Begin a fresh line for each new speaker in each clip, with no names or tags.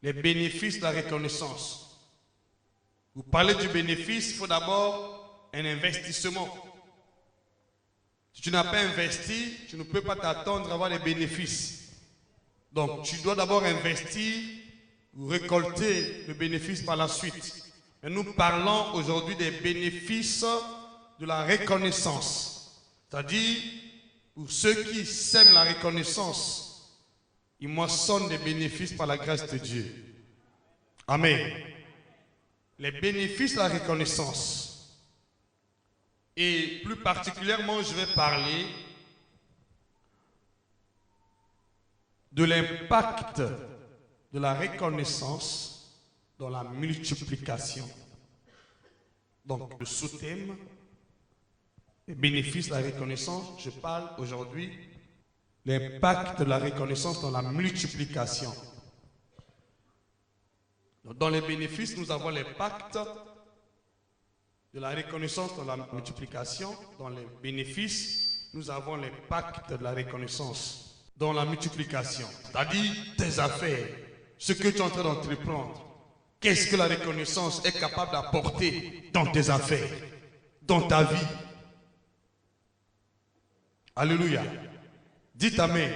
les bénéfices de la reconnaissance. Vous parlez du bénéfice, il faut d'abord un investissement. Si tu n'as pas investi, tu ne peux pas t'attendre à avoir des bénéfices. Donc, tu dois d'abord investir ou récolter le bénéfice par la suite. Et nous parlons aujourd'hui des bénéfices de la reconnaissance. C'est-à-dire, pour ceux qui sèment la reconnaissance, ils moissonnent des bénéfices par la grâce de Dieu. Amen. Les bénéfices de la reconnaissance. Et plus particulièrement, je vais parler de l'impact de la reconnaissance dans la multiplication. Donc, le sous-thème, les bénéfices de la reconnaissance, je parle aujourd'hui de l'impact de la reconnaissance dans la multiplication. Donc, dans les bénéfices, nous avons l'impact de la reconnaissance dans la multiplication. Dans les bénéfices, nous avons l'impact de la reconnaissance dans la multiplication. C'est-à-dire tes affaires, ce que tu es en train d'entreprendre. Qu'est-ce que la reconnaissance est capable d'apporter dans tes affaires, dans ta vie? Alléluia. Dites Amen.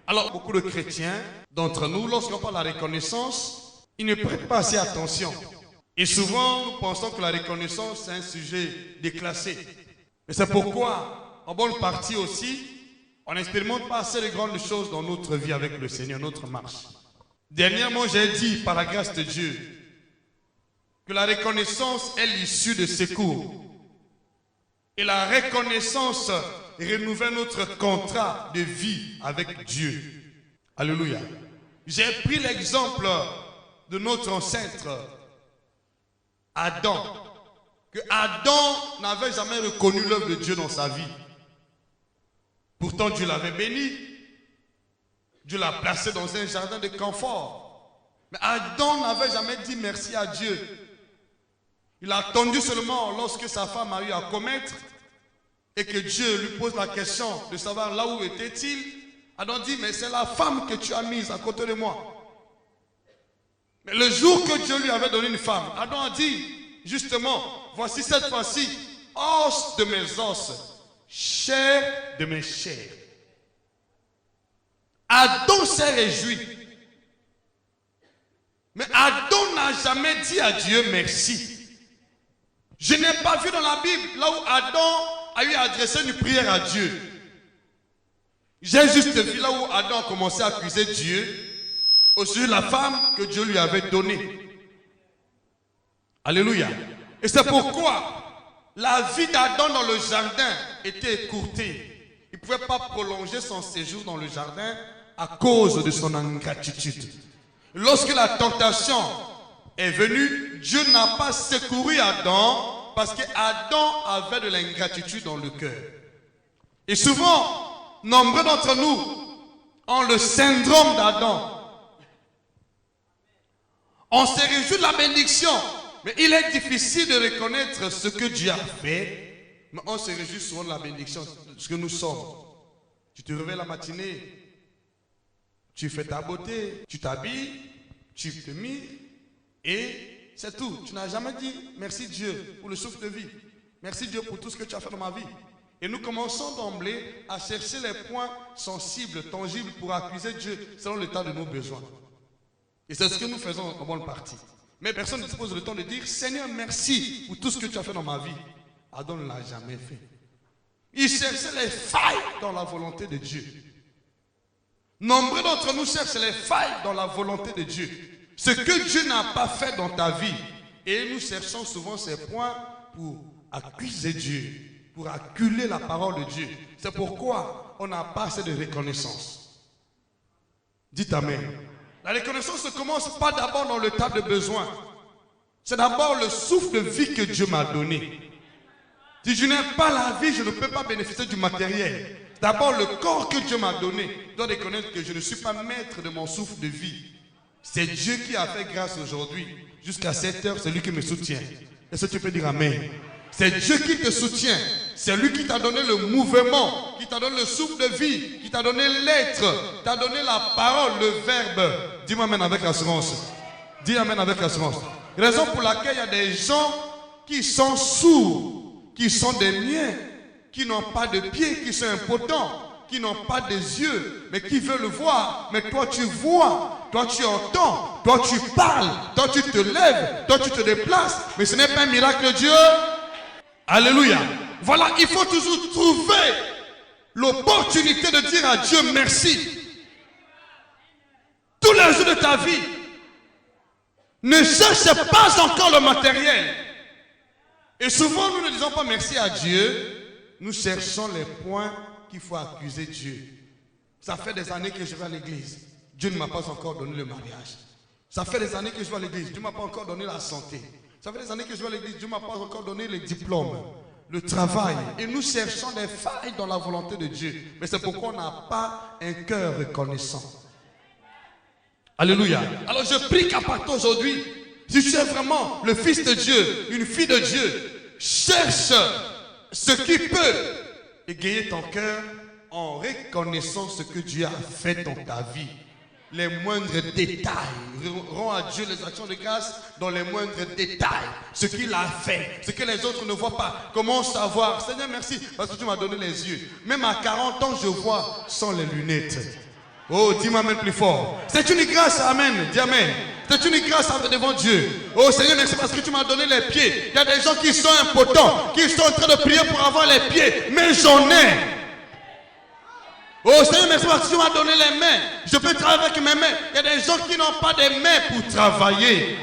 Alors, beaucoup de chrétiens d'entre nous, lorsqu'on parle de la reconnaissance, ils ne prêtent pas assez attention. Et souvent, nous pensons que la reconnaissance, c'est un sujet déclassé. Mais c'est pourquoi, en bonne partie aussi, on n'expérimente pas assez de grandes choses dans notre vie avec le Seigneur, notre marche. Dernièrement, j'ai dit, par la grâce de Dieu, que la reconnaissance est l'issue de secours. Et la reconnaissance renouvelle notre contrat de vie avec Dieu. Alléluia. J'ai pris l'exemple de notre ancêtre, Adam, que Adam n'avait jamais reconnu l'œuvre de Dieu dans sa vie. Pourtant, Dieu l'avait béni. Dieu l'a placé dans un jardin de confort. Mais Adam n'avait jamais dit merci à Dieu. Il a attendu seulement lorsque sa femme a eu à commettre et que Dieu lui pose la question de savoir là où était-il. Adam dit, mais c'est la femme que tu as mise à côté de moi. Mais le jour que Dieu lui avait donné une femme, Adam a dit, justement, voici cette fois-ci, os de mes os, chair de mes chairs. Adam s'est réjoui. Mais Adam n'a jamais dit à Dieu merci. Je n'ai pas vu dans la Bible là où Adam a eu à adresser une prière à Dieu. J'ai juste vu là où Adam a commencé à accuser Dieu au sujet de la femme que Dieu lui avait donnée. Alléluia. Et c'est pourquoi la vie d'Adam dans le jardin était écourtée. Il ne pouvait pas prolonger son séjour dans le jardin à cause de son ingratitude. Lorsque la tentation est venue, Dieu n'a pas secouru Adam parce qu'Adam avait de l'ingratitude dans le cœur. Et souvent, nombreux d'entre nous ont le syndrome d'Adam. On se réjouit de la bénédiction, mais il est difficile de reconnaître ce que Dieu a fait. Mais on se réjouit souvent de la bénédiction, de ce que nous sommes. Tu te réveilles la matinée, tu fais ta beauté, tu t'habilles, tu te mis et c'est tout. Tu n'as jamais dit merci Dieu pour le souffle de vie. Merci Dieu pour tout ce que tu as fait dans ma vie. Et nous commençons d'emblée à chercher les points sensibles, tangibles pour accuser Dieu selon l'état de nos besoins. Et c'est ce que nous faisons en bonne partie. Mais personne ne dispose le temps de dire Seigneur, merci pour tout ce que tu as fait dans ma vie. Adam ne l'a jamais fait. Il cherchait les failles dans la volonté de Dieu. Nombreux d'entre nous cherchent les failles dans la volonté de Dieu. Ce que Dieu n'a pas fait dans ta vie. Et nous cherchons souvent ces points pour accuser Dieu, pour acculer la parole de Dieu. C'est pourquoi on n'a pas assez de reconnaissance. Dites Amen. La reconnaissance ne commence pas d'abord dans le tas de besoins. C'est d'abord le souffle de vie que Dieu m'a donné. Si je n'ai pas la vie, je ne peux pas bénéficier du matériel. D'abord le corps que Dieu m'a donné. Je dois reconnaître que je ne suis pas maître de mon souffle de vie. C'est Dieu qui a fait grâce aujourd'hui. Jusqu'à 7 heures, c'est lui qui me soutient. Est-ce que tu peux dire Amen? C'est Dieu qui te soutient. C'est lui qui t'a donné le mouvement, qui t'a donné le souffle de vie, qui t'a donné l'être, t'a donné la parole, le verbe. Dis-moi Amen avec assurance. Dis amen avec assurance. Raison pour laquelle il y a des gens qui sont sourds, qui sont des muets, qui n'ont pas de pieds, qui sont impotents, qui n'ont pas des yeux, mais qui veulent voir. Mais toi tu vois, toi tu entends, toi tu parles, toi tu te lèves, toi tu te déplaces. Mais ce n'est pas un miracle de Dieu. Alléluia. Voilà, il faut toujours trouver l'opportunité de dire à Dieu merci. Tous les jours de ta vie. Ne cherche pas encore le matériel. Et souvent nous ne disons pas merci à Dieu. Nous cherchons les points qu'il faut accuser Dieu. Ça fait des années que je vais à l'église. Dieu ne m'a pas encore donné le mariage. Ça fait des années que je vais à l'église. Dieu ne m'a pas encore donné la santé. Ça fait des années que je vais à l'église. Dieu ne m'a pas encore donné les diplômes, le travail. Et nous cherchons des failles dans la volonté de Dieu. Mais c'est pourquoi on n'a pas un cœur reconnaissant. Alléluia. Alors je prie qu'à partir d'aujourd'hui, si tu es vraiment le fils de Dieu, une fille de Dieu, cherche ce qui peut égayer ton cœur en reconnaissant ce que Dieu a fait dans ta vie. Les moindres détails. Rends à Dieu les actions de grâce dans les moindres détails. Ce qu'il a fait, ce que les autres ne voient pas. Comment savoir? Seigneur, merci parce que tu m'as donné les yeux. Même à 40 ans, je vois sans les lunettes. Oh, dis-moi même plus fort. C'est une grâce, amen. Dis amen. C'est une grâce devant Dieu. Oh Seigneur, merci parce que tu m'as donné les pieds. Il y a des gens qui sont impotents, qui sont en train de prier pour avoir les pieds. Mais j'en ai. Oh Seigneur, merci parce que tu m'as donné les mains. Je peux travailler avec mes mains. Il y a des gens qui n'ont pas de mains pour travailler.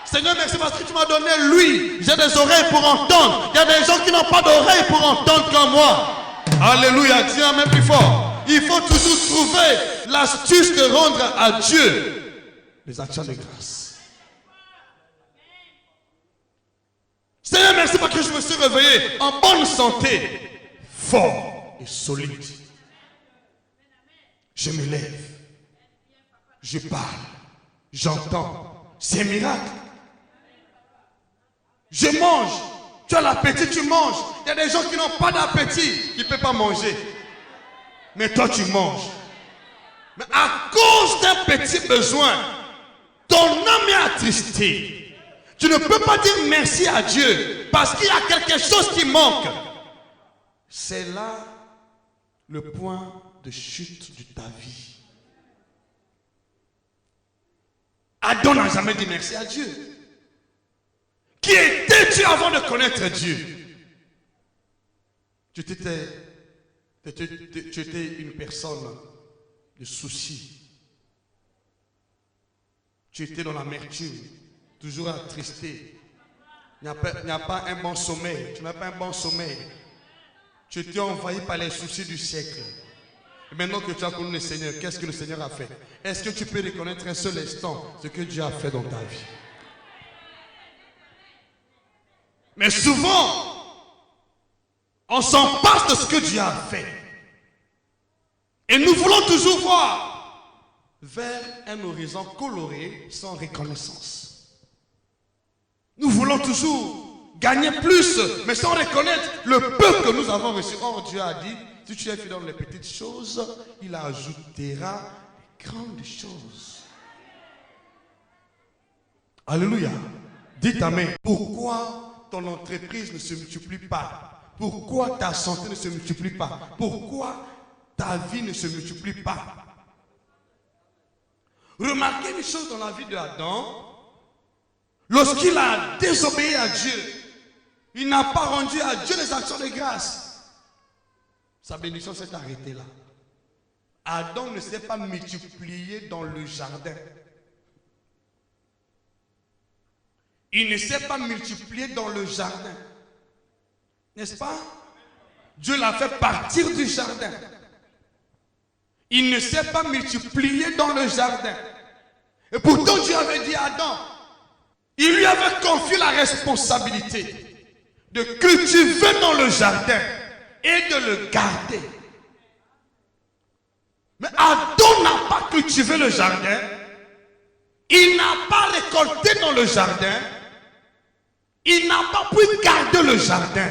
Seigneur, merci parce que tu m'as donné lui. J'ai des oreilles pour entendre. Il y a des gens qui n'ont pas d'oreilles pour entendre comme moi. Alléluia, dis amen plus fort. Il faut toujours trouver l'astuce de rendre à Dieu les actions de grâce. Seigneur, merci parce que je me suis réveillé en bonne santé, fort et solide. Je me lève, je parle, j'entends. C'est un miracle. Je mange. Tu as l'appétit, tu manges. Il y a des gens qui n'ont pas d'appétit, qui ne peuvent pas manger. Mais toi tu manges. Mais à cause d'un petit besoin, ton âme est attristée. Tu ne peux pas dire merci à Dieu parce qu'il y a quelque chose qui manque. C'est là le point de chute de ta vie. Adam n'a jamais dit merci à Dieu. Qui étais-tu avant de connaître Dieu? Tu étais une personne de soucis. Tu étais dans l'amertume, toujours attristé. Il n'y a pas un bon sommeil. Tu n'as pas un bon sommeil. Tu étais envahi par les soucis du siècle. Et maintenant que tu as connu le Seigneur, qu'est-ce que le Seigneur a fait? Est-ce que tu peux reconnaître un seul instant ce que Dieu a fait dans ta vie? Mais souvent, on s'en passe de ce que Dieu a fait. Et nous voulons toujours voir vers un horizon coloré sans reconnaissance. Nous voulons toujours gagner plus, mais sans reconnaître le peu que nous avons reçu. Or, Dieu a dit, si tu es fidèle dans les petites choses, il ajoutera les grandes choses. Alléluia. Dites amen. Pourquoi ton entreprise ne se multiplie pas? Pourquoi ta santé ne se multiplie pas? Pourquoi ta vie ne se multiplie pas? Remarquez une chose dans la vie d'Adam. Lorsqu'il a désobéi à Dieu, il n'a pas rendu à Dieu les actions de grâce. Sa bénédiction s'est arrêtée là. Adam ne s'est pas multiplié dans le jardin. Il ne s'est pas multiplié dans le jardin. N'est-ce pas? Dieu l'a fait partir du jardin. Il ne s'est pas multiplié dans le jardin. Et pourtant Dieu avait dit à Adam, il lui avait confié la responsabilité de cultiver dans le jardin et de le garder. Mais Adam n'a pas cultivé le jardin. Il n'a pas récolté dans le jardin. Il n'a pas pu garder le jardin.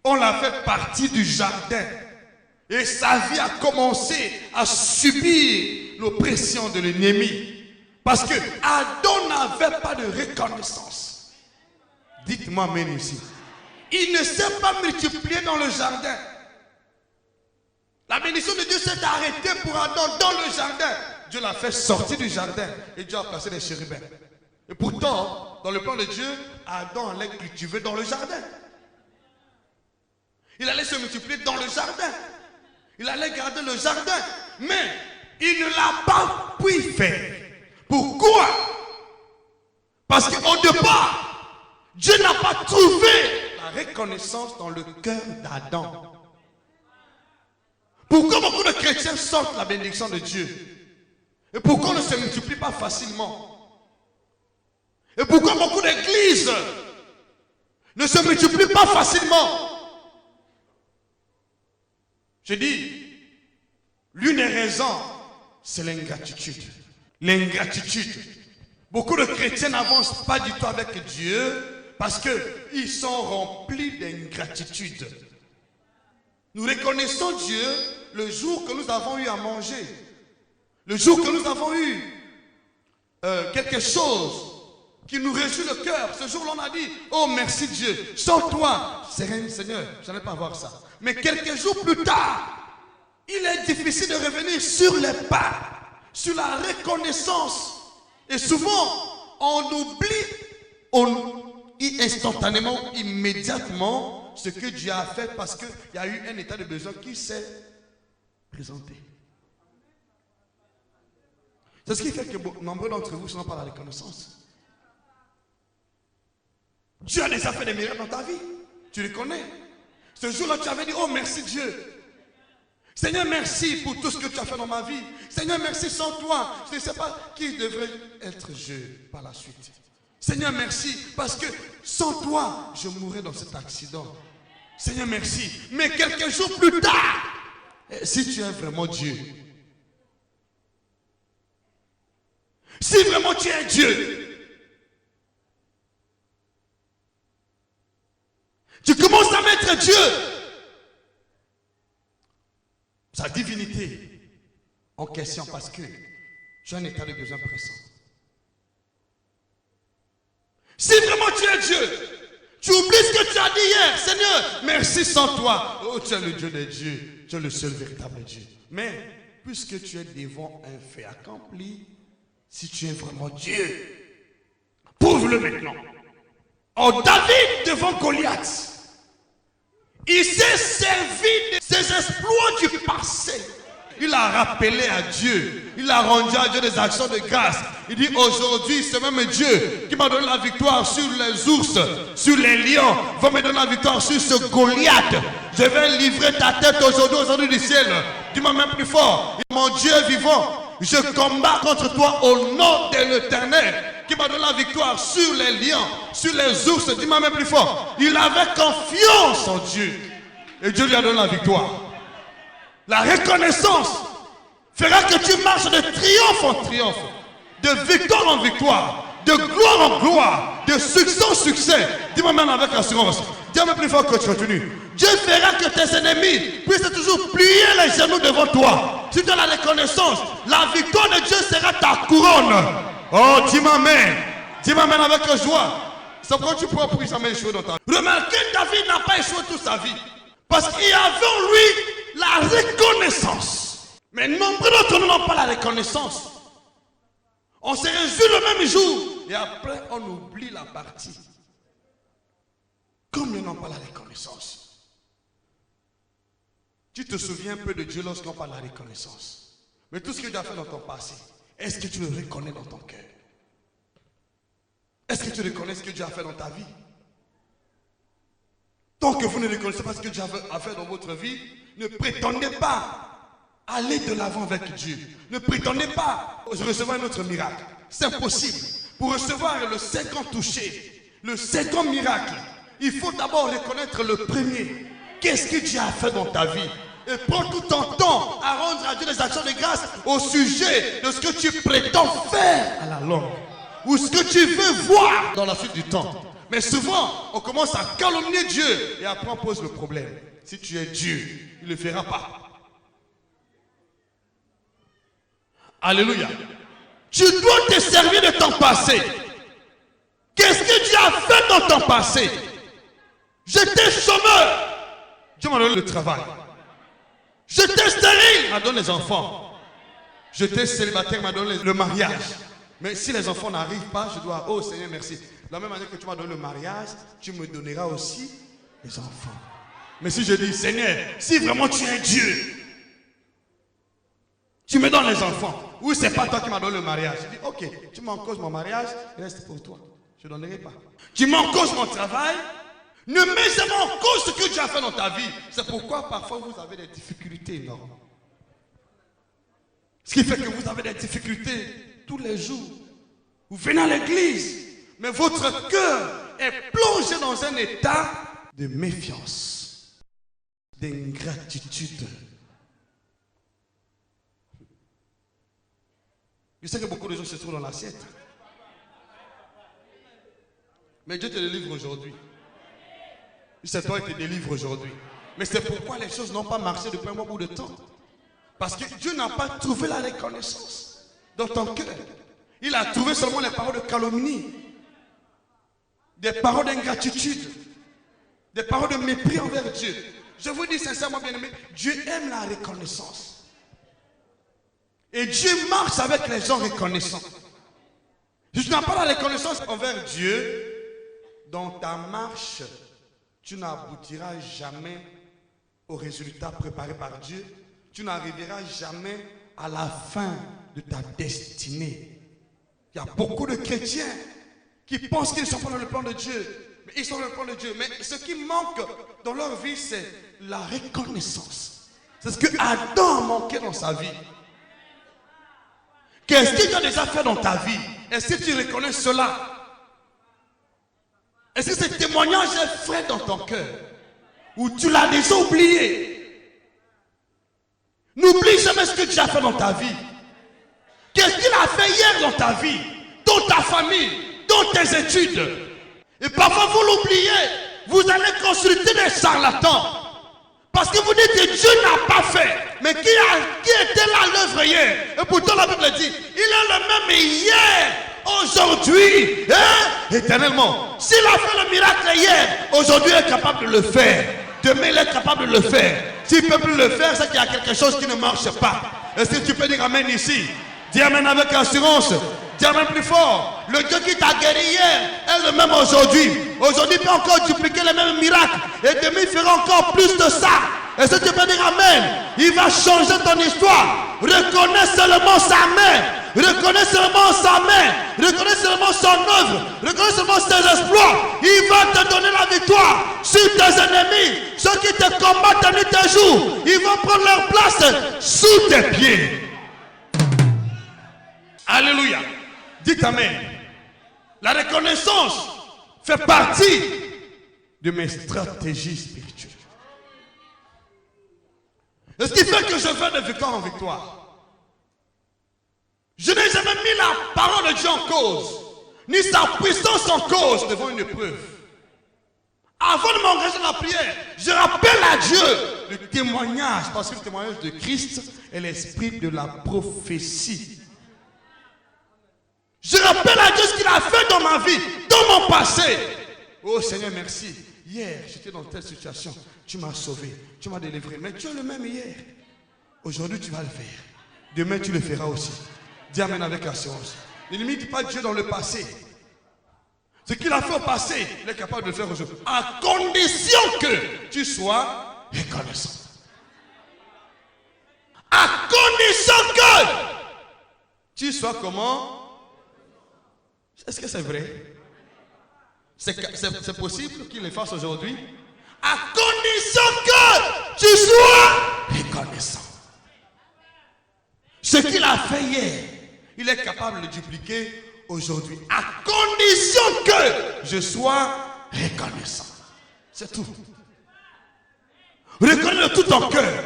On l'a fait partie du jardin. Et sa vie a commencé à subir l'oppression de l'ennemi. Parce que Adam n'avait pas de reconnaissance. Dites-moi amen ici. Il ne s'est pas multiplié dans le jardin. La bénédiction de Dieu s'est arrêtée pour Adam dans le jardin. Dieu l'a fait sortir du jardin et Dieu a placé des chérubins. Et pourtant, dans le plan de Dieu, Adam allait cultiver dans le jardin. Il allait se multiplier dans le jardin. Il allait garder le jardin. Mais il ne l'a pas pu faire. Pourquoi? Parce qu'au départ, Dieu n'a pas trouvé la reconnaissance dans le cœur d'Adam. Pourquoi beaucoup de chrétiens sortent la bénédiction de Dieu? Et pourquoi on ne se multiplie pas facilement? Et pourquoi beaucoup d'églises ne se multiplient pas facilement? Je dis, l'une des raisons, c'est l'ingratitude. L'ingratitude. Beaucoup de chrétiens n'avancent pas du tout avec Dieu parce qu'ils sont remplis d'ingratitude. Nous reconnaissons Dieu le jour que nous avons eu à manger. Le jour que nous avons eu quelque chose qui nous réjouit le cœur. Ce jour-là, on a dit, oh merci Dieu, sans toi, Seigneur, je n'allais pas voir ça. Mais quelques jours plus tard, il est difficile de revenir sur les pas, sur la reconnaissance. Et souvent, on oublie instantanément, immédiatement, ce que Dieu a fait parce qu'il y a eu un état de besoin qui s'est présenté. C'est ce qui fait que nombreux d'entre vous ne sont pas la reconnaissance. Dieu a déjà fait des miracles dans ta vie. Tu les connais. Ce jour-là, tu avais dit, oh merci Dieu. Seigneur, merci pour tout ce que tu as fait dans ma vie. Seigneur, merci, sans toi, je ne sais pas qui devrait être je par la suite. Seigneur, merci, parce que sans toi, je mourrais dans cet accident. Seigneur, merci. Mais quelques jours plus tard, si tu es vraiment Dieu, si vraiment tu es Dieu, tu commences à mettre Dieu, sa divinité, en question parce que tu as un état de besoin pressant. Si vraiment tu es Dieu, tu oublies ce que tu as dit hier. Seigneur, merci, sans toi. Oh, tu es le Dieu des dieux. Tu es le seul véritable Dieu. Mais, puisque tu es devant un fait accompli, si tu es vraiment Dieu, prouve-le maintenant. Oh, David devant Goliath, il s'est servi de ses exploits du passé. Il a rappelé à Dieu. Il a rendu à Dieu des actions de grâce. Il dit aujourd'hui, c'est même Dieu qui m'a donné la victoire sur les ours, sur les lions. Va me donner la victoire sur ce Goliath. Je vais livrer ta tête aujourd'hui du ciel. Dis-moi même plus fort. Mon Dieu vivant, je combats contre toi au nom de l'Éternel qui m'a donné la victoire sur les lions, sur les ours. Dis-moi même plus fort. Il avait confiance en Dieu. Et Dieu lui a donné la victoire. La reconnaissance fera que tu marches de triomphe en triomphe, de victoire en victoire, de gloire en gloire, de succès en succès. Dis-moi même avec assurance. Dis-moi plus fort que tu continues. Dieu fera que tes ennemis puissent toujours plier les genoux devant toi. Si tu as la reconnaissance, la victoire de Dieu sera ta couronne. Oh, dis-moi amen. Dis-moi amen avec joie. C'est pourquoi tu pourras plus jamais échouer dans ta vie. Remarquez, David n'a pas échoué toute sa vie. Parce qu'il y avait en lui la reconnaissance. Mais nombreux d'entre nous n'ont pas la reconnaissance. On se réjouit le même jour. Et après, on oublie la partie. Comme ils n'ont pas la reconnaissance. Tu te souviens un peu de Dieu lorsqu'on parle de la reconnaissance. Mais tout ce que Dieu a fait dans ton passé, est-ce que tu le reconnais dans ton cœur? Est-ce que tu reconnais ce que Dieu a fait dans ta vie? Tant que vous ne reconnaissez pas ce que Dieu a fait dans votre vie, ne prétendez pas aller de l'avant avec Dieu. Ne prétendez pas recevoir un autre miracle. C'est impossible. Pour recevoir le second toucher, le second miracle, il faut d'abord reconnaître le premier. Qu'est-ce que Dieu a fait dans ta vie? Et prends tout ton temps à rendre à Dieu des actions de grâce au sujet de ce que tu prétends faire à la longue. Ou ce que tu veux voir dans la suite du temps. Mais souvent, on commence à calomnier Dieu et après on pose le problème. Si tu es Dieu, il ne le fera pas. Alléluia. Tu dois te servir de ton passé. Qu'est-ce que Dieu a fait dans ton passé? J'étais chômeur. Dieu m'a donné le travail. J'étais stérile. Il m'a donné les enfants. J'étais célibataire. Il m'a donné le mariage. Mais si les enfants n'arrivent pas, je dois... Oh Seigneur, merci. De la même manière que tu m'as donné le mariage, tu me donneras aussi les enfants. Mais si je dis, Seigneur, si vraiment tu es Dieu, tu me donnes les enfants. Ou c'est pas toi qui m'as donné le mariage. Je dis, ok, tu mets en cause mon mariage, il reste pour toi. Je ne donnerai pas. Tu mets en cause mon travail. Ne mets jamais en cause ce que Dieu a fait dans ta vie. C'est pourquoi parfois vous avez des difficultés énormes. Ce qui fait que vous avez des difficultés tous les jours. Vous venez à l'église, mais votre cœur est plongé dans un état de méfiance, d'ingratitude. Je sais que beaucoup de gens se trouvent dans l'assiette. Mais Dieu te délivre aujourd'hui. C'est toi qui te délivre aujourd'hui. Mais c'est pourquoi les choses n'ont pas marché depuis un bon bout de temps. Parce que Dieu n'a pas trouvé la reconnaissance dans ton cœur. Il a trouvé seulement les paroles de calomnie, des paroles d'ingratitude, des paroles de mépris envers Dieu. Je vous dis sincèrement, bien aimé, Dieu aime la reconnaissance. Et Dieu marche avec les gens reconnaissants. Si tu n'as pas la reconnaissance envers Dieu, dans ta marche, tu n'aboutiras jamais au résultat préparé par Dieu. Tu n'arriveras jamais à la fin de ta destinée. Il y a beaucoup de chrétiens qui pensent qu'ils ne sont pas dans le plan de Dieu. Mais ils sont dans le plan de Dieu. Mais ce qui manque dans leur vie, c'est la reconnaissance. C'est ce que Adam a manqué dans sa vie. Qu'est-ce que tu as déjà fait dans ta vie? Est-ce que tu reconnais cela? Est-ce que ce témoignage est frais dans ton cœur? Ou tu l'as déjà oublié? N'oublie jamais ce que tu as fait dans ta vie. Qu'est-ce qu'il a fait hier dans ta vie? Dans ta famille? Dans tes études? Et parfois vous l'oubliez. Vous allez consulter des charlatans. Parce que vous dites que Dieu n'a pas fait. Mais qui était là à l'œuvre hier? Et pourtant la Bible dit, il est le même hier, aujourd'hui, éternellement. S'il a fait le miracle hier, aujourd'hui il est capable de le faire. Demain il est capable de le faire. S'il ne peut plus le faire, c'est qu'il y a quelque chose qui ne marche pas. Est-ce que tu peux dire amen ici? Dis amen avec assurance. Dis amen plus fort. Le Dieu qui t'a guéri hier est le même aujourd'hui. Aujourd'hui, il peut encore dupliquer les mêmes miracles. Et demain, il fera encore plus de ça. Est-ce que tu peux dire amen? Il va changer ton histoire. Reconnais seulement sa main. Reconnais seulement sa main. Reconnais seulement son œuvre. Reconnais seulement ses exploits. Il va te donner la victoire sur tes ennemis. Ceux qui te combattent nuit et jour, ils vont prendre leur place sous tes pieds. Alléluia. Dites amen. La reconnaissance fait partie de mes stratégies spirituelles. Et ce qui fait que je vais de victoire en victoire. Je n'ai jamais mis la parole de Dieu en cause, ni sa puissance en cause devant une épreuve. Avant de m'engager dans la prière, je rappelle à Dieu le témoignage, parce que le témoignage de Christ est l'esprit de la prophétie. Je rappelle à Dieu ce qu'il a fait dans ma vie, dans mon passé. Oh Seigneur, merci. Hier, j'étais dans telle situation. Tu m'as sauvé, tu m'as délivré. Mais tu es le même hier. Aujourd'hui, tu vas le faire. Demain, tu le feras aussi. Dis amen avec assurance. Ne limite pas Dieu dans le passé. Ce qu'il a fait au passé, il est capable de le faire aujourd'hui. À condition que tu sois reconnaissant. À condition que tu sois comment? Est-ce que c'est vrai? C'est possible qu'il le fasse aujourd'hui? À condition que tu sois reconnaissant. Ce qu'il a fait hier, il est capable de le dupliquer aujourd'hui. À condition que je sois reconnaissant. C'est tout. Reconnais de tout ton cœur.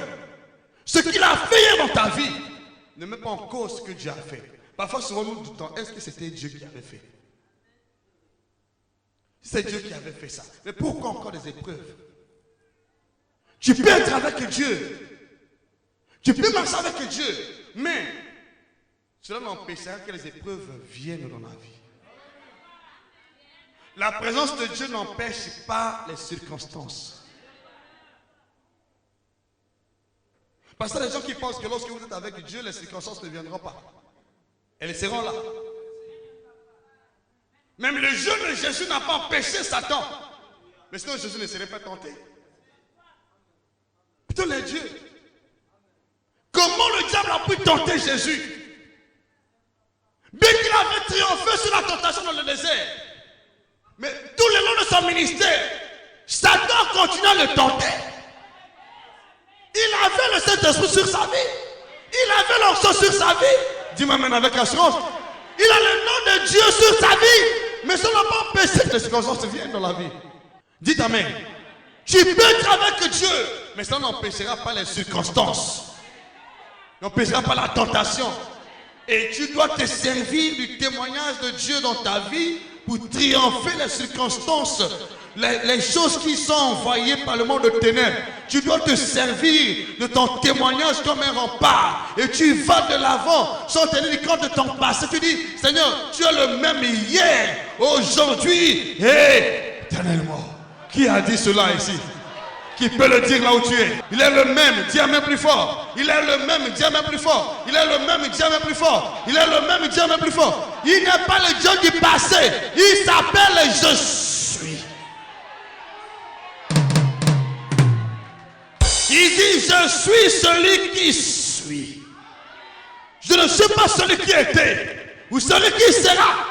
Ce qu'il a fait hier dans ta vie, ne mets pas en cause ce que Dieu a fait. Parfois, souvent, nous doutons, est-ce que c'était Dieu qui avait fait? C'est Dieu qui avait fait ça. Mais pourquoi encore des épreuves? Tu peux être avec Dieu. Tu peux marcher avec Dieu. Mais cela n'empêchera que les épreuves viennent dans la vie. La présence de Dieu n'empêche pas les circonstances. Parce que les gens qui pensent que lorsque vous êtes avec Dieu, les circonstances ne viendront pas. Elles seront là. Même le jeûne de Jésus n'a pas empêché Satan. Mais sinon Jésus ne serait pas tenté. Putain les dieux. Comment le diable a pu tenter Jésus? Bien qu'il avait triomphé sur la tentation dans le désert. Mais tout le long de son ministère, Satan continue à le tenter. Il avait le Saint-Esprit sur sa vie. Il avait l'onction sur sa vie. Dis-moi maintenant avec assurance. Il a le nom de Dieu sur sa vie. Mais ça n'a pas empêché que les circonstances viennent dans la vie. Dites amen. Tu peux être avec Dieu, mais ça n'empêchera pas les circonstances. N'empêchera pas la tentation. Et tu dois te servir du témoignage de Dieu dans ta vie pour triompher les circonstances, les choses qui sont envoyées par le monde de ténèbres. Tu dois te servir de ton témoignage comme un rempart. Et tu vas de l'avant sans tenir compte de ton passé. Tu dis, Seigneur, tu es le même hier, aujourd'hui et éternellement. Qui a dit cela ici? Qui peut le dire là où tu es? Il est le même, dis même plus fort. Il est le même, dis même plus fort. Il est le même, dis même plus fort. Il est le même, dis même plus fort. Il n'est pas le Dieu du passé. Il s'appelle Je suis. Il dit je suis celui qui suis. Je ne suis pas celui qui était ou celui qui sera.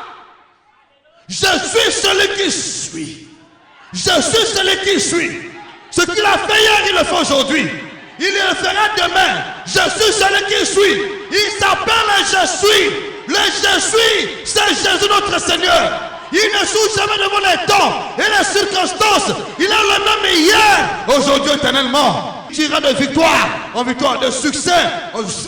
Je suis celui qui suis. Je suis celui qui suis. Ce qu'il a fait hier, il le fait aujourd'hui. Il le fera demain. Je suis celui qui suis. Il s'appelle Je suis. Le Je suis, c'est Jésus notre Seigneur. Il ne souffre jamais devant les temps et les circonstances. Il est le même hier, aujourd'hui, éternellement. Tu iras de victoire en victoire, de succès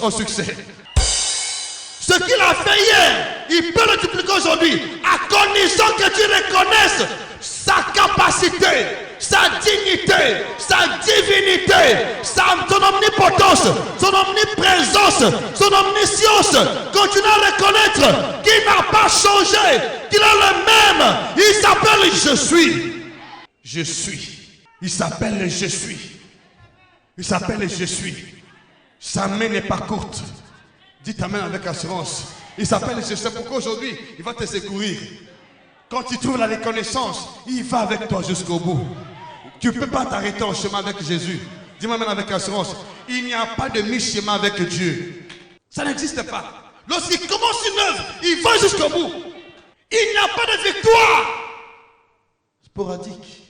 en succès. Ce qu'il a fait hier, il peut le dupliquer aujourd'hui, à condition que tu reconnaisses sa capacité, sa dignité, sa divinité, son omnipotence, son omniprésence, son omniscience. Continue à reconnaître qu'il n'a pas changé, qu'il est le même. Il s'appelle Je suis. Je suis. Il s'appelle Je suis. Il s'appelle Je suis. Sa main n'est pas courte. Dites amen avec assurance. Il s'appelle Je suis. Pourquoi aujourd'hui il va te secourir. Quand tu trouves la reconnaissance, il va avec toi jusqu'au bout. Tu ne peux pas t'arrêter en chemin avec Jésus. Dis-moi maintenant avec assurance. Il n'y a pas de mi-chemin avec Dieu. Ça n'existe pas. Lorsqu'il commence une œuvre, il va jusqu'au bout. Il n'y a pas de victoire sporadique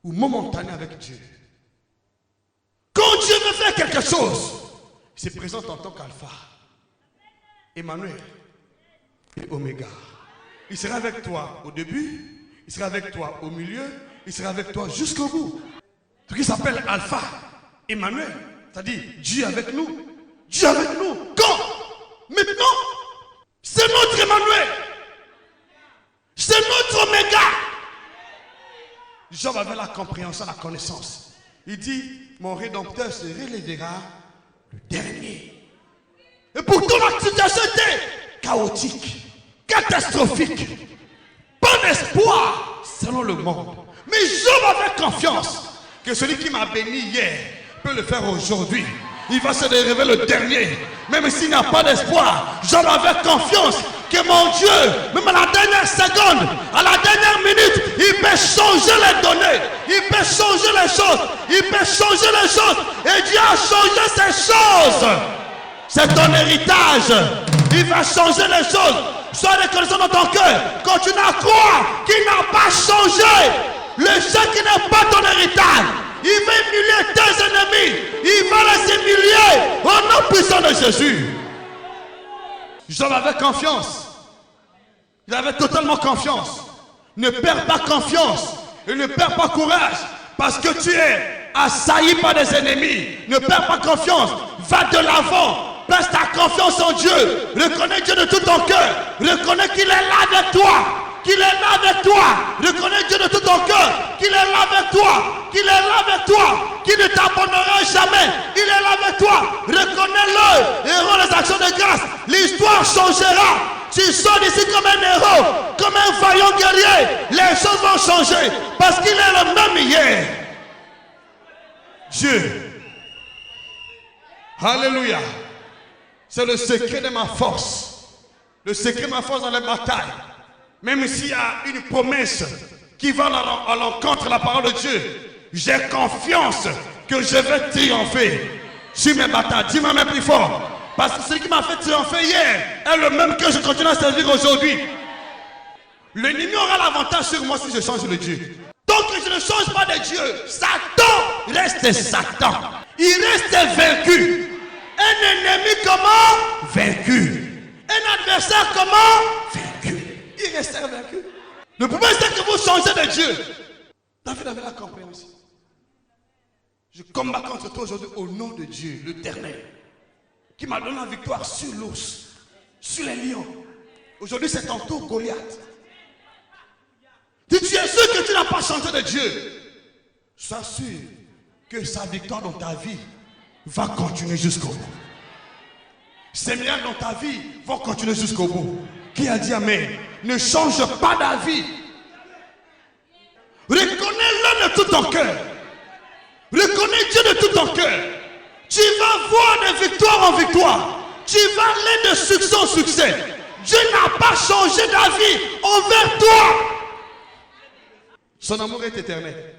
ou momentanée avec Dieu. Quand Dieu veut faire quelque chose, il se présente en tant qu'alpha, Emmanuel et Oméga. Il sera avec toi au début, il sera avec toi au milieu, il sera avec toi jusqu'au bout. Ce qui s'appelle Alpha, Emmanuel, c'est-à-dire Dieu avec nous. Dieu avec nous. Quand? Maintenant. C'est notre Emmanuel. C'est notre Oméga. Job avait la compréhension, la connaissance. Il dit, mon Rédempteur se relèvera le dernier. Et pourtant la situation était chaotique, catastrophique, pas d'espoir selon le monde. Mais Job avait confiance que celui qui m'a béni hier peut le faire aujourd'hui. Il va se révéler le dernier. Même s'il n'y a pas d'espoir, Job avait confiance que mon Dieu, même à la dernière seconde, à la dernière minute, il peut changer les données. Il peut changer les choses. Il peut changer les choses. Et Dieu a changé ces choses. C'est ton héritage. Il va changer les choses. Sois reconnaissant dans ton cœur. Continue à croire qu'il n'a pas changé. Le chèque qui n'est pas ton héritage. Il va humilier tes ennemis. Il va les humilier au nom puissant de Jésus. Job avait confiance. Il avait totalement confiance. Ne perds pas confiance. Et ne perds pas courage. Parce que tu es assailli par des ennemis. Ne perds pas confiance. Va de l'avant. Place ta confiance en Dieu. Reconnais Dieu de tout ton cœur. Reconnais qu'il est là avec toi. Qu'il est là avec toi. Reconnais Dieu de tout ton cœur. Qu'il est là avec toi.
qu'il est là avec toi, qu'il ne t'abandonnera jamais. Il est là avec toi. Reconnais-le et rends les actions de grâce. L'histoire changera. Tu sors d'ici comme un héros, comme un vaillant guerrier. Les choses vont changer parce qu'il est le même hier.
Dieu. Alléluia. C'est le secret de ma force. Le secret de ma force dans les batailles. Même s'il y a une promesse qui va à l'encontre de la parole de Dieu, j'ai confiance que je vais triompher sur mes batailles. Dis-moi même plus fort. Parce que celui qui m'a fait triompher hier est le même que je continue à servir aujourd'hui. L'ennemi aura l'avantage sur moi si je change de Dieu. Tant que je ne change pas de Dieu, Satan reste Satan. Il reste vaincu. Un ennemi comment? Vaincu. Un adversaire comment? Vaincu. Il reste vaincu. Le problème c'est que vous changez de Dieu. David avait la compréhension. Je combats contre toi aujourd'hui au nom de Dieu, l'Éternel, qui m'a donné la victoire sur l'ours, sur les lions. Aujourd'hui c'est ton tour, Goliath. Si tu es sûr que tu n'as pas changé de Dieu, sois sûr que sa victoire dans ta vie va continuer jusqu'au bout. Ses miracles dans ta vie vont continuer jusqu'au bout. Qui a dit amen? Ne change pas d'avis. Reconnais-le de tout ton cœur. Reconnais Dieu de tout ton cœur. Tu vas voir de victoire en victoire. Tu vas aller de succès en succès. Dieu n'a pas changé d'avis envers toi. Son amour est éternel.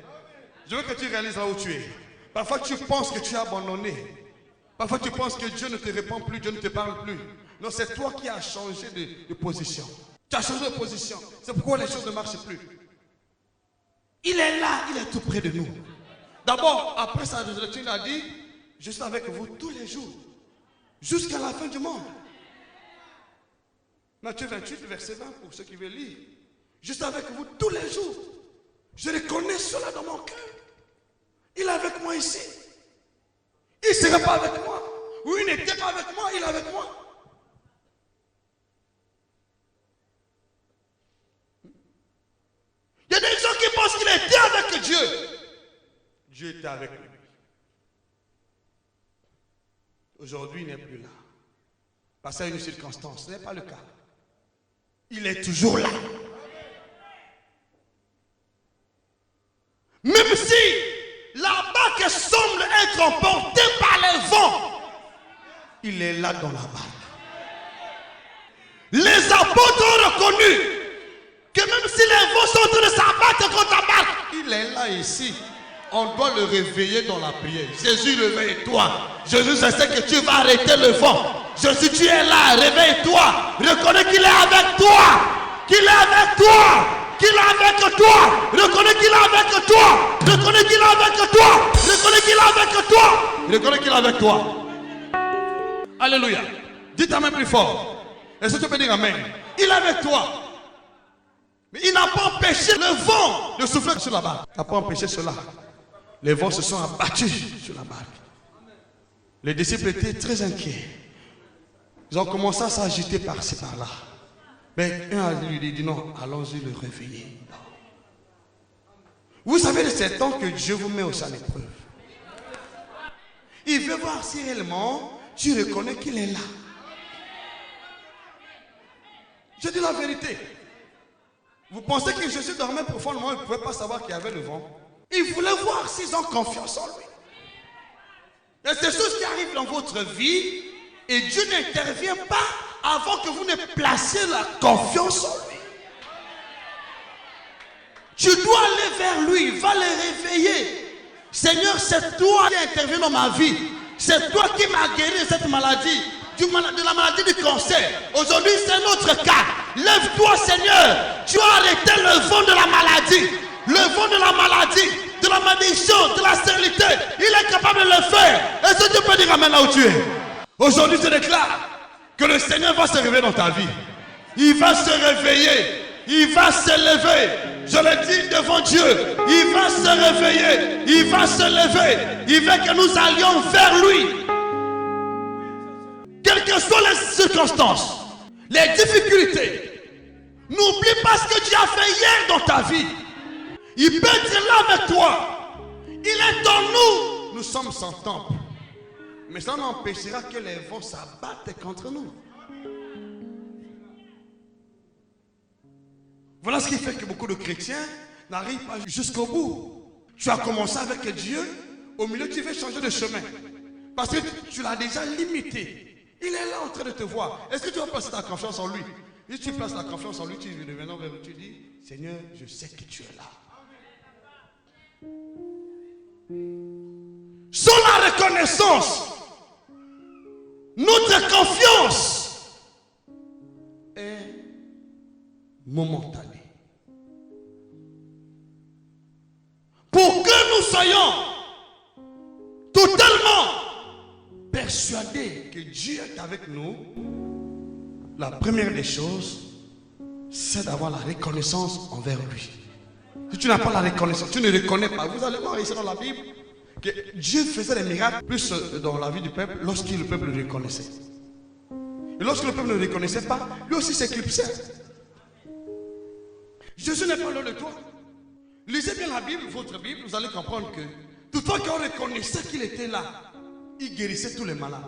Je veux que tu réalises là où tu es. Parfois tu penses que tu es abandonné. Parfois tu penses que Dieu ne te répond plus, Dieu ne te parle plus. Non, c'est toi qui as changé de position. Tu as changé de position. C'est pourquoi les choses ne marchent plus. Il est là, il est tout près de nous. D'abord, après sa résurrection, il a dit, je suis avec vous tous les jours, jusqu'à la fin du monde. Matthieu 28, verset 20, pour ceux qui veulent lire. Je suis avec vous tous les jours. Je le connais cela dans mon cœur. Il est avec moi ici. Il ne sera pas avec moi. Ou il n'était pas avec moi, il est avec moi. Il y a des gens qui pensent qu'il était avec Dieu. Dieu était avec lui. Aujourd'hui, il n'est plus là. Parce à une circonstance, ce n'est pas le cas. Il est toujours là. Même si la barque semble être emportée par les vents, il est là dans la barque. Les apôtres ont reconnu que même si les vents sont en train de s'abattre contre la barque, il est là ici. On doit le réveiller dans la prière. Jésus, réveille-toi. Jésus, je sais que tu vas arrêter le vent. Jésus, tu es là, réveille-toi. Reconnais qu'il est avec toi. Qu'il est avec toi. Qu'il est avec toi. Reconnais qu'il est avec toi. Reconnais qu'il est avec toi. Reconnais qu'il est avec toi. Reconnais qu'il est avec toi. Alléluia. Dites amen plus fort. Est-ce que tu peux dire amen? Il est avec toi. Mais il n'a pas empêché le vent de souffler sur la barque. Il n'a pas empêché cela. Les vents se sont abattus sur la barque. Les disciples étaient très inquiets. Ils ont commencé à s'agiter par-ci par-là. Mais un a lui dit non, allons-y le réveiller. Vous savez de ces temps que Dieu vous met aussi à l'épreuve. Il veut voir si réellement tu reconnais qu'il est là. Je dis la vérité. Vous pensez que Jésus dormait profondément, il ne pouvait pas savoir qu'il y avait le vent. Il voulait voir s'ils ont confiance en lui. Il y a des choses qui arrivent dans votre vie et Dieu n'intervient pas avant que vous ne placiez la confiance en lui. Tu dois aller vers lui, va le réveiller. Seigneur, c'est toi qui interviens dans ma vie. C'est toi qui m'as guéri de cette maladie, de la maladie du cancer. Aujourd'hui, c'est notre cas. Lève-toi, Seigneur. Tu as arrêté le vent de la maladie. Le vent de la maladie, de la malédiction, de la stérilité. Il est capable de le faire. Est-ce que tu peux dire amen là où tu es? Aujourd'hui, je déclare que le Seigneur va se réveiller dans ta vie. Il va se réveiller. Il va se lever. Je le dis devant Dieu. Il va se réveiller. Il va se lever. Il veut que nous allions vers lui. Quelles que soient les circonstances, les difficultés, n'oublie pas ce que tu as fait hier dans ta vie. Il peut être là avec toi.
Il est en nous.
Nous sommes sans temple. Mais ça n'empêchera que les vents s'abattent contre nous. Voilà ce qui fait que beaucoup de chrétiens n'arrivent pas jusqu'au bout. Tu as commencé avec Dieu, au milieu tu veux changer de chemin. Parce que tu l'as déjà limité. Il est là en train de te voir. Est-ce que tu vas placer ta confiance en lui? Si tu places la confiance en lui, tu reviens vers lui, tu dis, Seigneur, je sais que tu es là.
Sans la reconnaissance, notre confiance
est momentanée.
Pour que nous soyons totalement
persuadés que Dieu est avec nous, la première des choses, c'est d'avoir la reconnaissance envers lui. Si tu n'as pas la reconnaissance, tu ne reconnais pas. Vous allez voir ici dans la Bible que Dieu faisait des miracles plus dans la vie du peuple lorsque le peuple le reconnaissait. Et lorsque le peuple ne le reconnaissait pas, lui aussi s'éclipsait. Jésus n'est pas loin de toi. Lisez bien la Bible, votre Bible, vous allez comprendre que toutefois qu'on reconnaissait qu'il était là, il guérissait tous les malades.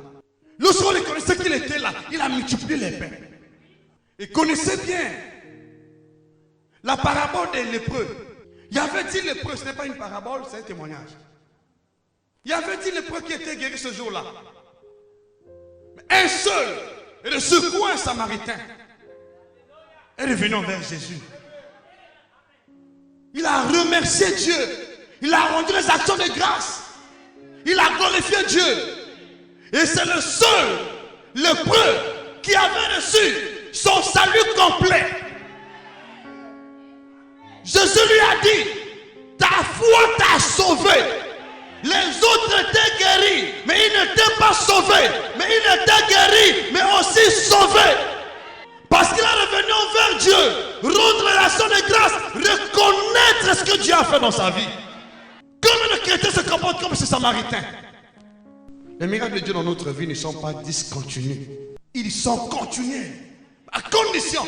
Lorsqu'on reconnaissait qu'il était là, il a multiplié les pains. Et connaissez bien la parabole des lépreux. Il y avait 10 lépreux, ce n'est pas une parabole, c'est un témoignage. Il y avait 10 lépreux qui étaient guéris ce jour-là. Mais un seul, et de ce coin samaritain, est revenu vers Jésus. Il a remercié Dieu. Il a rendu les actions de grâce. Il a glorifié Dieu. Et c'est le seul lépreux qui avait reçu son salut complet. Jésus lui a dit, ta foi t'a sauvé. Les autres étaient guéris, mais ils n'étaient pas sauvés. Mais ils étaient guéris, mais aussi sauvés. Parce qu'il est revenu envers Dieu, rendre l'action de grâce, reconnaître ce que Dieu a fait dans sa vie. Comme le chrétien se comporte comme ce samaritain. Les miracles de Dieu dans notre vie ne sont pas discontinus. Ils sont continuels. À condition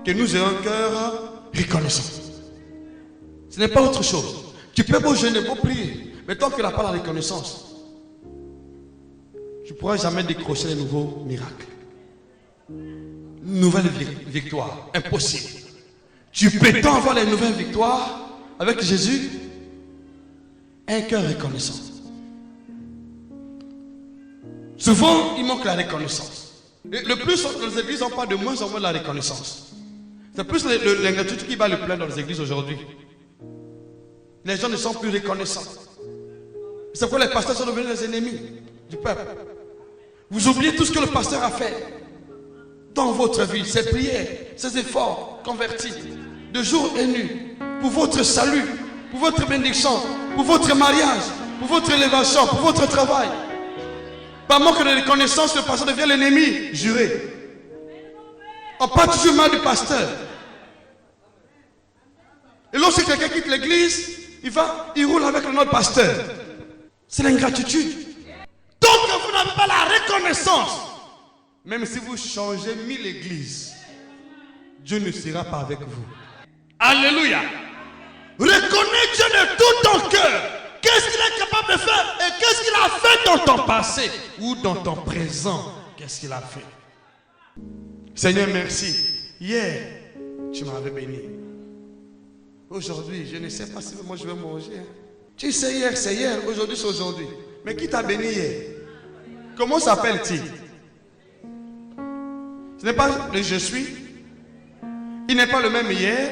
que nous ayons un cœur reconnaissant. Ce n'est pas autre chose. Tu peux beau jeûner, beau prier. Mais tant que tu n'as pas la reconnaissance, tu ne pourras jamais décrocher les nouveaux miracles. Nouvelle victoire. Impossible. Tu prétends avoir les nouvelles victoires avec Jésus. Un cœur reconnaissant. Souvent, il manque la reconnaissance. Et le plus, les églises n'ont pas de moins en moins la reconnaissance. C'est plus l'ingratitude qui va le plein dans les églises aujourd'hui. Les gens ne sont plus reconnaissants. C'est pourquoi les pasteurs sont devenus les ennemis du peuple. Vous oubliez tout ce que le pasteur a fait dans votre vie, ses prières, ses efforts convertis, de jour et nuit, pour votre salut, pour votre bénédiction, pour votre mariage, pour votre élévation, pour votre travail. Par manque de reconnaissance, le pasteur devient l'ennemi juré. On parle toujours mal du pasteur. Et lorsque quelqu'un quitte l'église, il roule avec le nom de pasteur. C'est l'ingratitude. Tant que vous n'avez pas la reconnaissance, même si vous changez 1000 églises, Dieu ne sera pas avec vous. Alléluia. Reconnais Dieu de tout ton cœur. Qu'est-ce qu'il est capable de faire et qu'est-ce qu'il a fait dans ton passé ou dans ton présent. Qu'est-ce qu'il a fait? Seigneur, merci. Hier, tu m'avais béni. Aujourd'hui, je ne sais pas si moi je vais manger. Tu sais, hier, c'est hier. Aujourd'hui, c'est aujourd'hui. Mais qui t'a béni hier? Comment s'appelle-t-il? Ce n'est pas le je suis. Il n'est pas le même hier.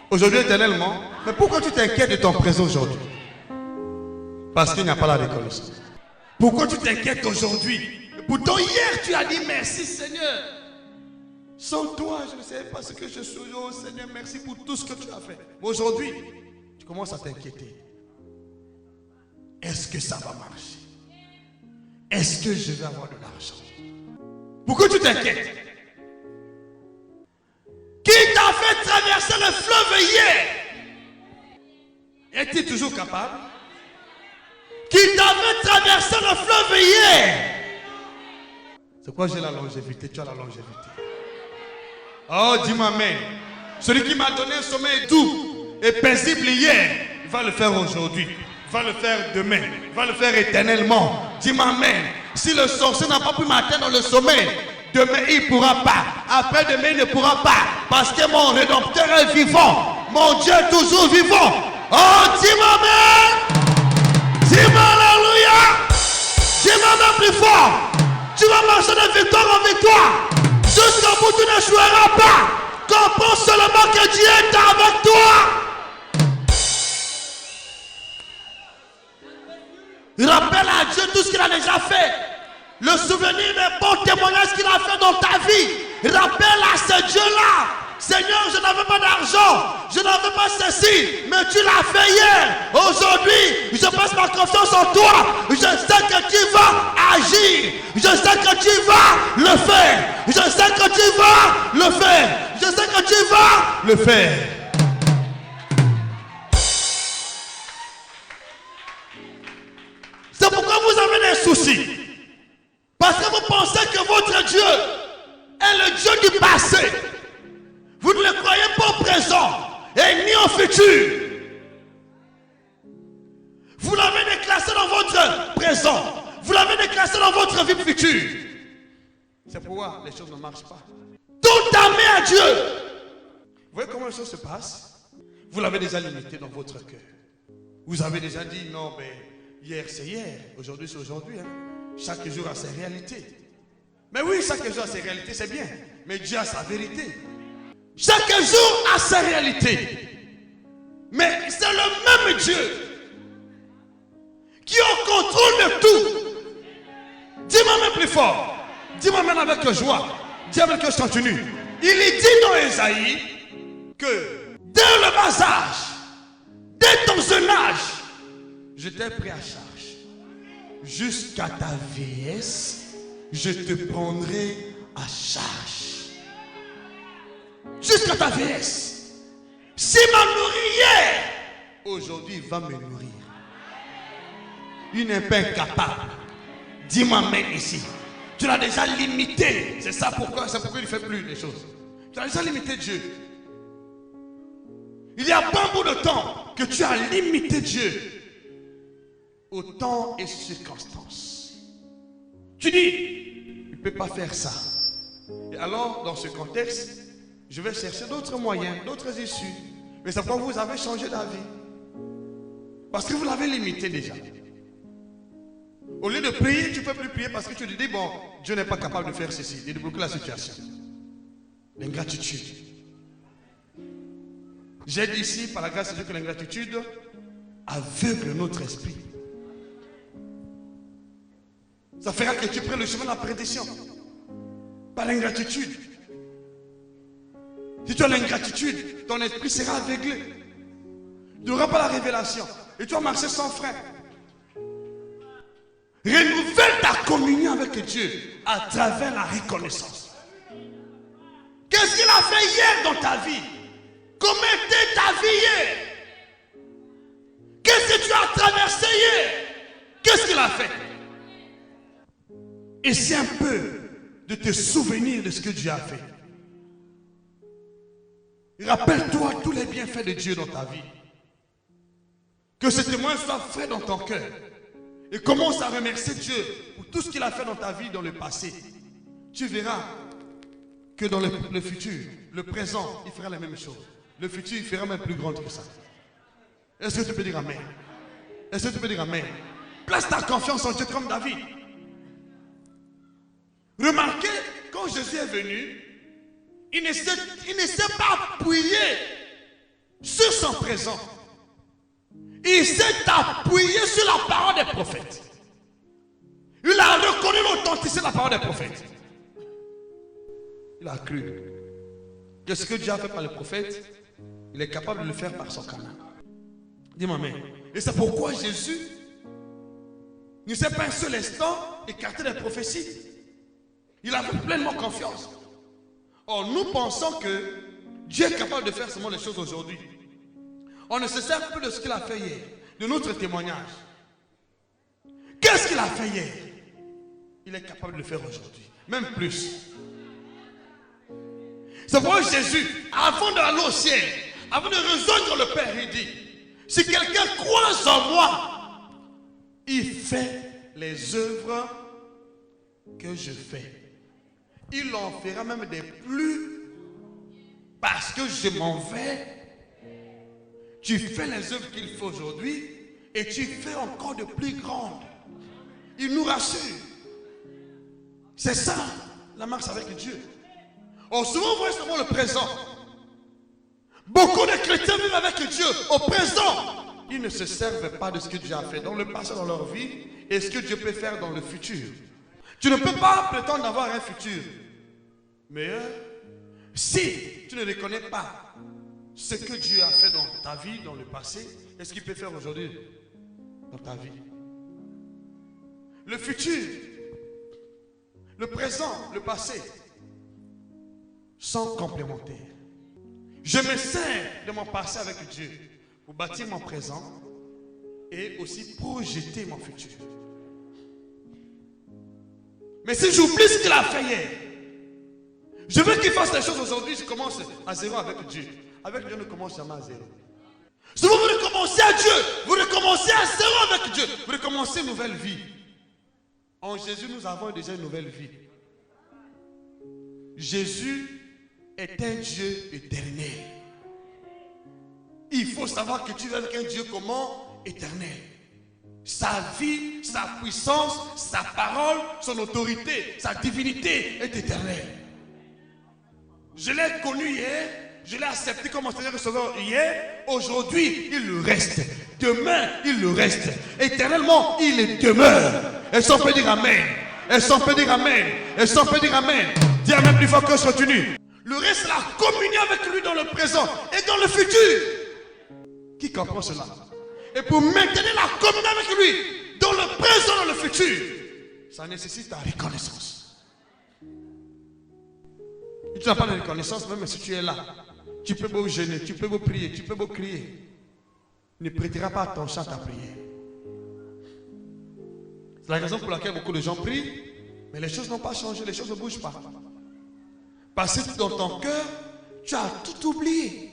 Aujourd'hui, éternellement. Mais pourquoi tu t'inquiètes de ton présent aujourd'hui? Parce qu'il n'y a pas la reconnaissance. Pourquoi tu t'inquiètes aujourd'hui? Pourtant, hier, tu as dit merci, Seigneur. Sans toi, je ne sais pas ce que je suis. Oh Seigneur, merci pour tout ce que tu as fait. Mais aujourd'hui, tu commences à t'inquiéter. Est-ce que ça va marcher? Est-ce que je vais avoir de l'argent? Pourquoi tu t'inquiètes? Qui t'a fait traverser le fleuve hier? Es-tu toujours capable? Qui t'a fait traverser le fleuve hier? C'est quoi j'ai la longévité? Tu as la longévité. Oh, dis-moi amen. Celui qui m'a donné un sommeil doux et paisible hier va le faire aujourd'hui, va le faire demain, va le faire éternellement. Dis-moi amen. Si le sorcier n'a pas pu m'atteindre dans le sommeil, demain il ne pourra pas. Après demain il ne pourra pas. Parce que mon Rédempteur est vivant. Mon Dieu est toujours vivant. Oh, dis-moi amen. Dis-moi alléluia. Dis-moi amen plus fort. Tu vas marcher de victoire en victoire. Jusqu'au bout tu n'échoueras pas. Comprends seulement que Dieu est avec toi. Rappelle à Dieu tout ce qu'il a déjà fait. Le souvenir des bons témoignages qu'il a fait dans ta vie. Rappelle à ce Dieu-là. Seigneur, je n'avais pas d'argent. Je n'avais pas ceci. Mais tu l'as fait hier. Aujourd'hui, je passe ma confiance en toi. Je sais que tu vas agir. Je sais que tu vas le faire. Je sais que tu vas le faire. Je sais que tu vas le faire. C'est pourquoi vous avez des soucis. Parce que vous pensez que votre Dieu est le Dieu du passé. Vous ne le croyez pas au présent et ni au futur. Vous l'avez déclassé dans votre présent. Vous l'avez déclassé dans votre vie future. C'est pourquoi les choses ne marchent pas. Tout amené à Dieu. Vous voyez comment les choses se passent? Vous l'avez déjà limité dans votre cœur. Vous avez déjà dit non, mais hier c'est hier, aujourd'hui c'est aujourd'hui. Hein. Chaque jour a ses réalités. Mais oui, chaque jour a ses réalités, c'est bien. Mais Dieu a sa vérité. Chaque jour a sa réalité. Mais c'est le même Dieu qui est au contrôle de tout. Dis-moi même plus fort. Dis-moi même avec joie. Dis avec que je continue. Il est dit dans Ésaïe que dès le bas âge, dès ton jeune âge, je t'ai pris à charge. Jusqu'à ta vieillesse, je te prendrai à charge. Jusqu'à ta vieillesse. S'il m'a nourri hier, aujourd'hui il va me nourrir. Il n'est pas incapable. Dis-moi mais ici. Tu l'as déjà limité. C'est ça pourquoi il ne fait plus les choses. Tu as déjà limité Dieu. Il y a pas un bout de temps que tu as limité Dieu. Au temps et circonstances. Tu dis, il ne peut pas faire ça. Et alors, dans ce contexte, je vais chercher d'autres moyens, d'autres issues. Mais c'est pourquoi vous avez changé d'avis. Parce que vous l'avez limité déjà. Au lieu de prier, tu ne peux plus prier parce que tu te dis, bon, Dieu n'est pas capable de faire ceci, de débloquer la situation. L'ingratitude. J'ai dit ici, par la grâce de Dieu, que l'ingratitude aveugle notre esprit. Ça fera que tu prennes le chemin de la perdition. Par l'ingratitude. Si tu as l'ingratitude, ton esprit sera aveuglé. Tu n'auras pas la révélation. Et tu vas marcher sans frein. Renouvelle ta communion avec Dieu à travers la reconnaissance. Qu'est-ce qu'il a fait hier dans ta vie? Comment était ta vie hier? Qu'est-ce que tu as traversé hier? Qu'est-ce qu'il a fait? Essaie un peu de te souvenir de ce que Dieu a fait. Rappelle-toi tous les bienfaits de Dieu dans ta vie. Que ce témoin soit frais dans ton cœur. Et commence à remercier Dieu pour tout ce qu'il a fait dans ta vie dans le passé. Tu verras que dans le futur, le présent, il fera la même chose. Le futur, il fera même plus grand que ça. Est-ce que tu peux dire amen? Est-ce que tu peux dire amen? Place ta confiance en Dieu comme David. Remarquez, quand Jésus est venu, il ne s'est pas appuyé sur son présent. Il s'est appuyé sur la parole des prophètes. Il a reconnu l'authenticité de la parole des prophètes. Il a cru que ce que Dieu a fait par les prophètes, il est capable de le faire par son canal. Dis-moi amen. Et c'est pourquoi Jésus ne s'est pas un seul instant écarté des prophéties. Il avait pleinement confiance. Or, nous pensons que Dieu est capable de faire seulement les choses aujourd'hui. On ne se sert plus de ce qu'il a fait hier, de notre témoignage. Qu'est-ce qu'il a fait hier? Il est capable de le faire aujourd'hui, même plus. C'est pourquoi Jésus, avant d'aller au ciel, avant de rejoindre le Père, il dit,
Si quelqu'un croit en moi, il fait les œuvres que je fais. Il en fera même des plus, parce que je m'en vais. Tu fais les œuvres qu'il faut aujourd'hui et tu fais encore de plus grandes. Il nous rassure. C'est ça la marche avec Dieu. Or, souvent, vous voyez seulement le présent. Beaucoup de chrétiens vivent avec Dieu au présent. Ils ne se servent pas de ce que Dieu a fait dans le passé, dans leur vie, et ce que Dieu peut faire dans le futur. Tu ne peux pas prétendre avoir un futur meilleur si tu ne reconnais pas ce que Dieu a fait dans ta vie, dans le passé, et ce qu'il peut faire aujourd'hui dans ta vie. Le futur, le présent, le passé sont complémentaires. Je me sers de mon passé avec Dieu pour bâtir mon présent et aussi projeter mon futur. Mais si j'oublie ce qu'il a fait hier, je veux qu'il fasse les choses aujourd'hui, je commence à zéro avec Dieu. Avec Dieu, ne commence jamais à zéro. Souvent, vous recommencez à Dieu, vous recommencez à zéro avec Dieu, vous recommencez une nouvelle vie. En Jésus, nous avons déjà une nouvelle vie. Jésus est un Dieu éternel. Il faut savoir que tu es avec un Dieu comment? Éternel. Sa vie, sa puissance, sa parole, son autorité, sa divinité est éternelle. Je l'ai connu hier, je l'ai accepté comme mon Seigneur et Sauveur hier. Aujourd'hui, il le reste. Demain, il le reste. Éternellement, il demeure. Est-ce qu'on peut dire Amen? Est-ce qu'on peut dire Amen? Est-ce qu'on peut dire Amen? Dis Amen plus fort que je continue. Le reste, c'est la communion avec lui dans le présent et dans le futur. Qui comprend cela? Et pour maintenir la communion avec lui dans le présent et dans le futur, ça nécessite la reconnaissance. Si tu n'as pas de reconnaissance, même si tu es là, tu peux beau jeûner, tu peux beau prier, tu peux beau crier, ne prêtera pas attention à ta prière. C'est la raison pour laquelle beaucoup de gens prient, mais les choses n'ont pas changé, les choses ne bougent pas. Parce que dans ton cœur, tu as tout oublié.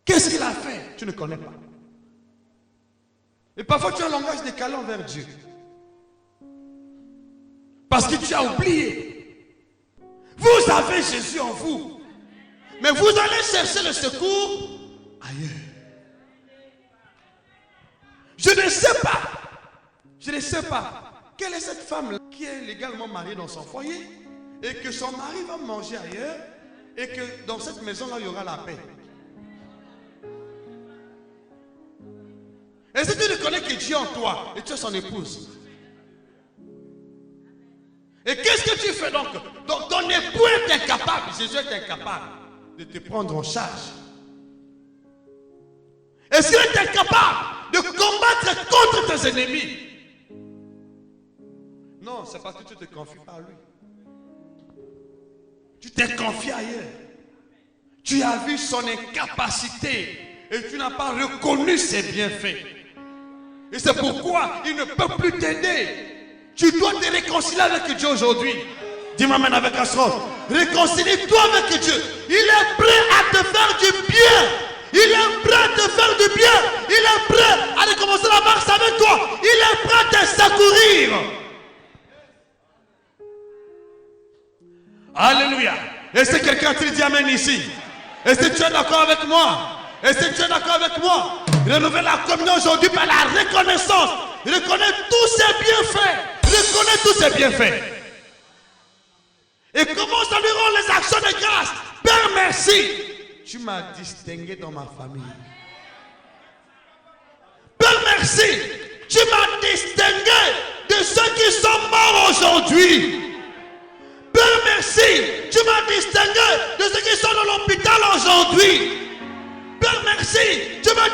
Qu'est-ce qu'il a fait? Tu ne connais pas. Et parfois tu as un langage décalé envers Dieu. Parce que tu as oublié. Vous avez Jésus en vous. Mais vous allez chercher le secours ailleurs. Je ne sais pas. Je ne sais pas. Quelle est cette femme qui est légalement mariée dans son foyer et que son mari va manger ailleurs et que dans cette maison-là, il y aura la paix. Est-ce que tu reconnais que Dieu est en toi et tu es son épouse? Et qu'est-ce que tu fais donc? Donc ton époux est incapable, Jésus est incapable de te prendre en charge. Est-ce qu'il est incapable de combattre contre tes ennemis? Non, c'est parce que tu ne te confies pas à lui. Tu t'es confié ailleurs. Tu as vu son incapacité et tu n'as pas reconnu ses bienfaits. Et c'est pourquoi il ne peut plus t'aider. Tu dois te réconcilier avec Dieu aujourd'hui. Dis-moi maintenant avec assurance. Réconcilie-toi avec Dieu. Il est prêt à te faire du bien. Il est prêt à te faire du bien. Il est prêt à recommencer la marche avec toi. Il est prêt à te secourir. Alléluia. Est-ce que quelqu'un te dit Amen ici? Est-ce que tu es d'accord avec moi? Est-ce que tu es d'accord avec moi? Renouveler la communion aujourd'hui par la reconnaissance. Reconnais tous ses bienfaits. Reconnais tous ses bienfaits. Et commence à lui rendre les actions de grâce. Père, merci. Tu m'as distingué dans ma famille. Père, merci. Tu m'as distingué de ceux qui sont morts aujourd'hui. Père, merci. Tu m'as distingué de ceux qui sont dans l'hôpital aujourd'hui. Père, merci. Tu m'as